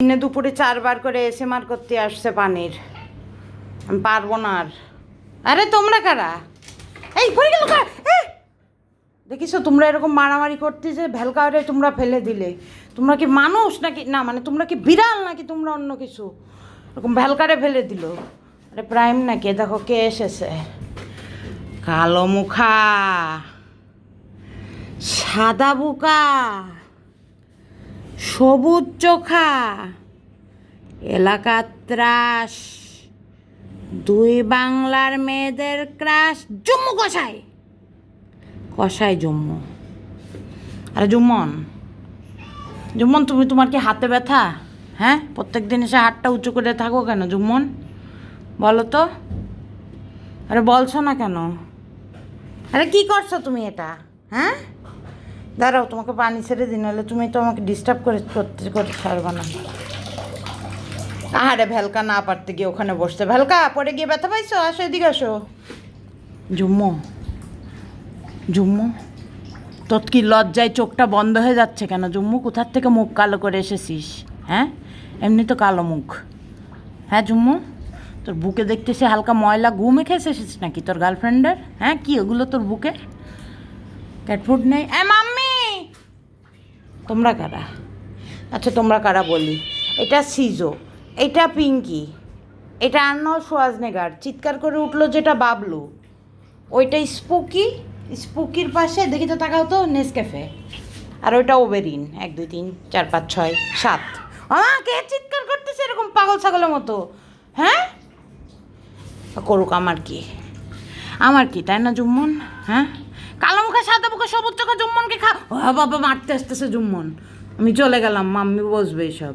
দিনে দুপুরে 4বার করে এসএমআর করতে আসছে পানির। আমি পারবো না আর। আরে তোমরা কারা? এই পড়ে গেল কা? দেখিস তোমরা এরকম মারামারি করতে যে ভেলকারে তোমরা ফেলে দিলে। তোমরা কি মানুষ নাকি? না মানে তোমরা কি বিড়াল নাকি তোমরা অন্য কিছু? এরকম ভেলকারে ফেলে দিল। আরে প্রাইম নাকি? দেখো কে এসেছে। কালো মুখা, সাদা বুকা, সবুজ চোখা, এলাকার ত্রাস, 2 বাংলার মেয়েদের ক্রাশ, জম্মু কষাই। কষাই জম্মু। আরে জুম্মন, জুম্মন তুমি, তোমার কি হাতে ব্যথা? হ্যাঁ, প্রত্যেক দিন এসে হাতটা উঁচু করে থাকো কেন জুম্মন? বলো তো। আরে বলছো না কেন? আরে কি করছো তুমি এটা? হ্যাঁ, দাঁড়াও তোমাকে পানি ছেড়ে দিন, নাহলে তুমি তো আমাকে ডিস্টার্ব করতে ছাড়বা না। আরে ভেলকা না পারতে গিয়ে ওখানে বসতে। ভেলকা পরে গিয়ে ব্যথা পাইছো? আসো এদিকে আসো। জুম্মু, জুম্মু তোর কি লজ্জায় চোখটা বন্ধ হয়ে যাচ্ছে কেন জুম্মু? কোথার থেকে মুখ কালো করে এসেছিস? হ্যাঁ, এমনি তো কালো মুখ। হ্যাঁ জুম্মু, তোর বুকে দেখতেছি হালকা ময়লা গু মেখে এসেছিস নাকি তোর গার্লফ্রেন্ডের? হ্যাঁ, কি ওগুলো তোর বুকে? ক্যাটফুড নেই? মাম্মি, তোমরা কারা? আচ্ছা তোমরা কারা বলি। এটা সিজো, এটা পিঙ্কি, এটা আর্নল্ড শোয়াজনেগার। চিৎকার করে উঠলো যেটা বাবলু, ওইটা স্পুকি। স্পুকির পাশে দেখি তো, তাকাও তো, নেসক্যাফে। আর ওইটা ওবেরিন। 1 2 3 4 5 6 7। কে চিৎকার করতেছে এরকম পাগল ছাগলের মতো? হ্যাঁ, করুক, আমার কি? আমার কি, তাই না জুম্মন? হ্যাঁ, কালো মুখে সাদা মুখে সবুজ চোখে জুম্মনকে বাবা মারতে আসতেছে জুম্মন। আমি চলে গেলাম, মাম্মি বসবে এইসব।